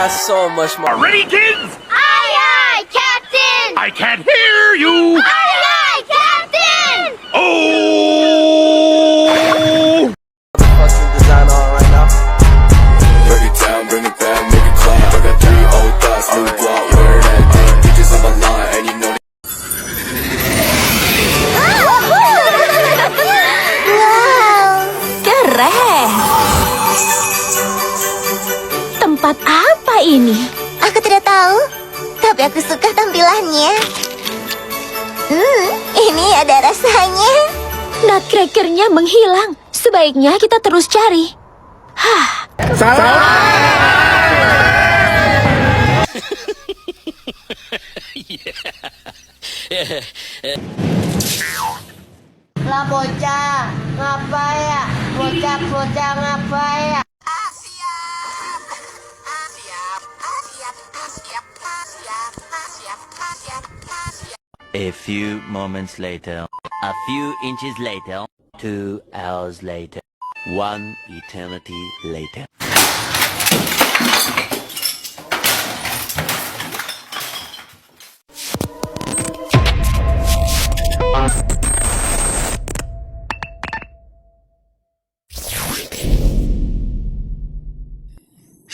got so much more. Ready, kids? Aye, aye, Captain! I can't hear you. Aye, aye, Captain! Oh! Fucking design on right now. Break it down, bring it back, make it clap. I got 3 old thoughts, new block, where that thing. Bitches on my line, and you know that. Wow, keren. Tempat apa ini? Aku tidak tahu, tapi aku suka tampilannya. Ini ada rasanya. Nutcrackernya menghilang. Sebaiknya kita terus cari. Hah. Lah bocah, ngapa ya? Bocah ngapa ya? A few moments later, a few inches later, 2 hours later, 1 eternity later.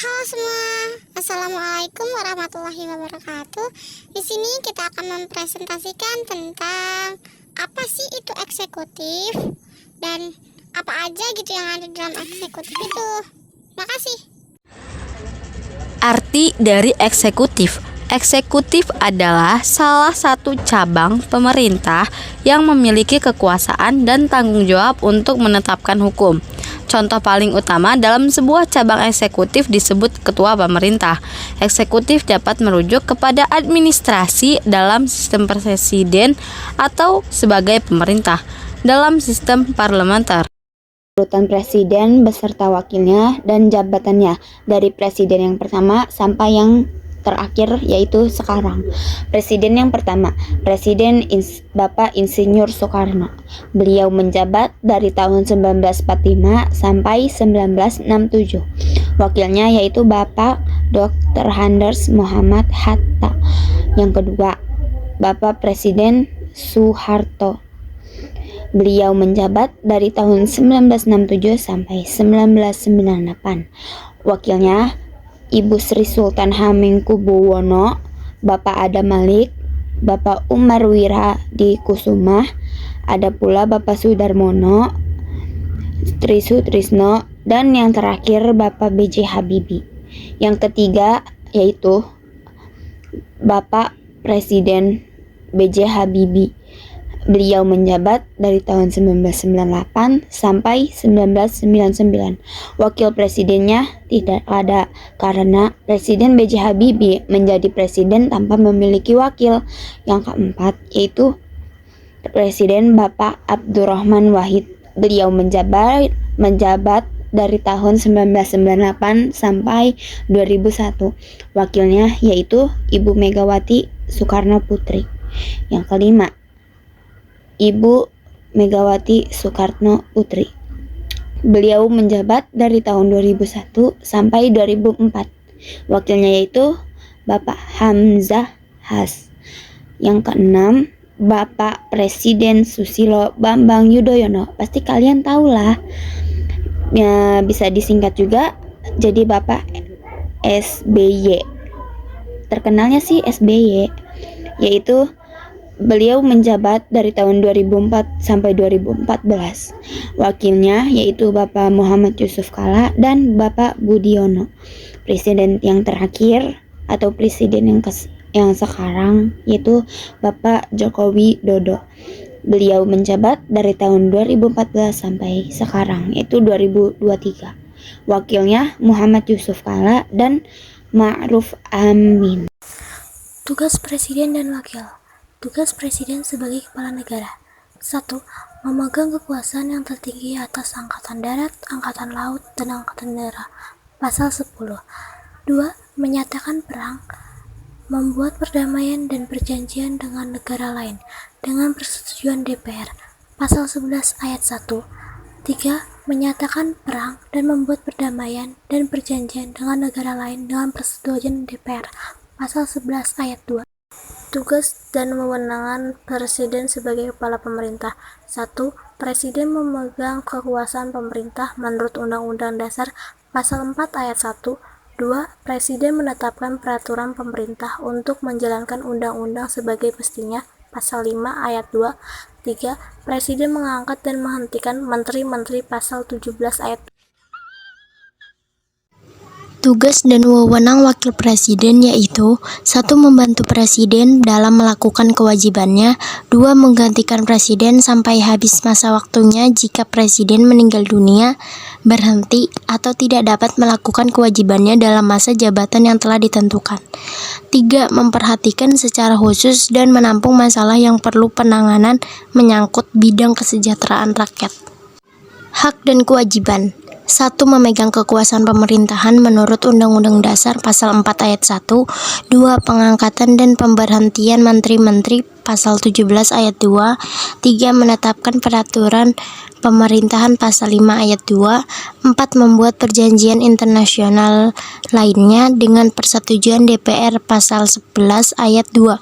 Halo semua, Assalamualaikum warahmatullahi wabarakatuh. Di sini kita akan mempresentasikan tentang apa sih itu eksekutif dan apa aja gitu yang ada dalam eksekutif itu. Makasih. Arti dari eksekutif. Eksekutif adalah salah satu cabang pemerintah yang memiliki kekuasaan dan tanggung jawab untuk menetapkan hukum. Contoh paling utama dalam sebuah cabang eksekutif disebut ketua pemerintah. Eksekutif dapat merujuk kepada administrasi dalam sistem presiden atau sebagai pemerintah dalam sistem parlementer. Urutan presiden beserta wakilnya dan jabatannya dari presiden yang pertama sampai yang terakhir yaitu sekarang. Presiden yang pertama, Bapak Insinyur Soekarno. Beliau menjabat dari tahun 1945 sampai 1967. Wakilnya yaitu Bapak Dr. Anders Muhammad Hatta. Yang kedua, Bapak Presiden Soeharto. Beliau menjabat dari tahun 1967 sampai 1998. Wakilnya Ibu Sri Sultan Hamengkubuwono, Bapak Adam Malik, Bapak Umar Wiradi Kusuma, ada pula Bapak Sudarmono, Tri Sutrisno, dan yang terakhir Bapak B.J. Habibie. Yang ketiga yaitu Bapak Presiden B.J. Habibie. Beliau menjabat dari tahun 1998 sampai 1999. Wakil presidennya tidak ada karena Presiden B.J. Habibie menjadi presiden tanpa memiliki wakil. Yang keempat yaitu Presiden Bapak Abdurrahman Wahid. Beliau menjabat dari tahun 1998 sampai 2001. Wakilnya yaitu Ibu Megawati Soekarno Putri. Yang kelima, Ibu Megawati Soekarno Putri. Beliau menjabat dari tahun 2001 sampai 2004. Wakilnya yaitu Bapak Hamzah Has. Yang keenam, Bapak Presiden Susilo Bambang Yudhoyono. Pasti kalian tahu lah. Ya, bisa disingkat juga jadi Bapak SBY. Terkenalnya sih SBY, yaitu beliau menjabat dari tahun 2004 sampai 2014. Wakilnya yaitu Bapak Muhammad Yusuf Kalla dan Bapak Budiono. Presiden yang terakhir atau presiden yang sekarang yaitu Bapak Joko Widodo. Beliau menjabat dari tahun 2014 sampai sekarang yaitu 2023. Wakilnya Muhammad Yusuf Kalla dan Ma'ruf Amin. Tugas Presiden dan Wakil. Tugas Presiden sebagai Kepala Negara. 1. Memegang kekuasaan yang tertinggi atas Angkatan Darat, Angkatan Laut, dan Angkatan Darat. Pasal 10. 2. Menyatakan perang, membuat perdamaian dan perjanjian dengan negara lain dengan persetujuan DPR. Pasal 11 ayat 1. 3. menyatakan perang dan membuat perdamaian dan perjanjian dengan negara lain dengan persetujuan DPR. Pasal 11 ayat 2. Tugas dan wewenang Presiden sebagai kepala pemerintah. 1. Presiden memegang kekuasaan pemerintah menurut Undang-Undang Dasar Pasal 4 ayat 1. 2. Presiden menetapkan peraturan pemerintah untuk menjalankan undang-undang sebagai mestinya. Pasal 5 ayat 2. 3. Presiden mengangkat dan menghentikan menteri-menteri. Pasal 17 ayat 2. Tugas dan wewenang Wakil Presiden yaitu 1. Membantu Presiden dalam melakukan kewajibannya. 2. Menggantikan Presiden sampai habis masa waktunya jika Presiden meninggal dunia, berhenti, atau tidak dapat melakukan kewajibannya dalam masa jabatan yang telah ditentukan. 3. Memperhatikan secara khusus dan menampung masalah yang perlu penanganan menyangkut bidang kesejahteraan rakyat. Hak dan kewajiban. 1. Memegang kekuasaan pemerintahan menurut Undang-Undang Dasar Pasal 4 ayat 1. 2. Pengangkatan dan pemberhentian menteri-menteri Pasal 17 ayat 2. 3. Menetapkan peraturan pemerintahan Pasal 5 ayat 2. 4. Membuat perjanjian internasional lainnya dengan persetujuan DPR Pasal 11 ayat 2.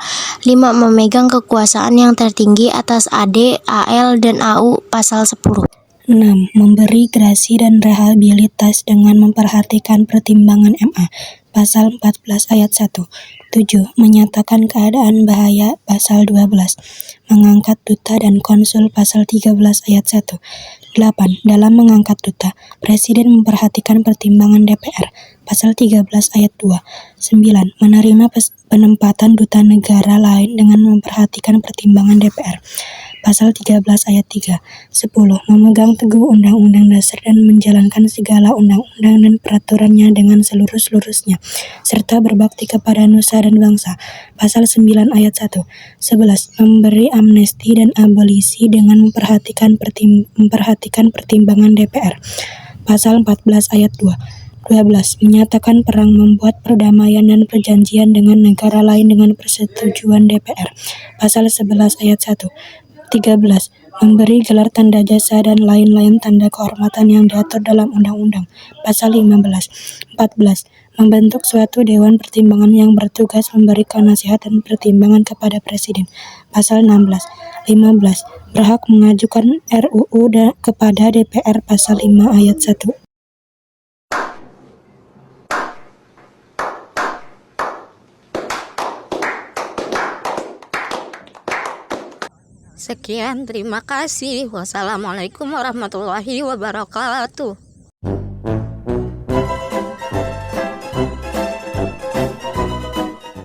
5. Memegang kekuasaan yang tertinggi atas AD, AL, dan AU Pasal 10. 6. Memberi grasi dan rehabilitas dengan memperhatikan pertimbangan MA. Pasal 14 ayat 1. 7. Menyatakan keadaan bahaya. Pasal 12. Mengangkat duta dan konsul. Pasal 13 ayat 1. 8. Dalam mengangkat duta, Presiden memperhatikan pertimbangan DPR. Pasal 13 ayat 2. 9. Menerima penempatan duta negara lain dengan memperhatikan pertimbangan DPR. Pasal 13 ayat 3. 10. Memegang teguh Undang-Undang Dasar dan menjalankan segala undang-undang dan peraturannya dengan seluruh-seluruhnya, serta berbakti kepada nusa dan bangsa. Pasal 9 ayat 1. 11. Memberi amnesti dan abolisi dengan memperhatikan pertimbangan DPR. Pasal 14 ayat 2. 12. Menyatakan perang, membuat perdamaian dan perjanjian dengan negara lain dengan persetujuan DPR. Pasal 11 ayat 1. 13. Memberi gelar tanda jasa dan lain-lain tanda kehormatan yang diatur dalam undang-undang. Pasal 15. 14. Membentuk suatu dewan pertimbangan yang bertugas memberikan nasihat dan pertimbangan kepada Presiden. Pasal 16. 15. Berhak mengajukan RUU kepada DPR. Pasal 5 ayat 1. Sekian, terima kasih. Wassalamualaikum warahmatullahi wabarakatuh.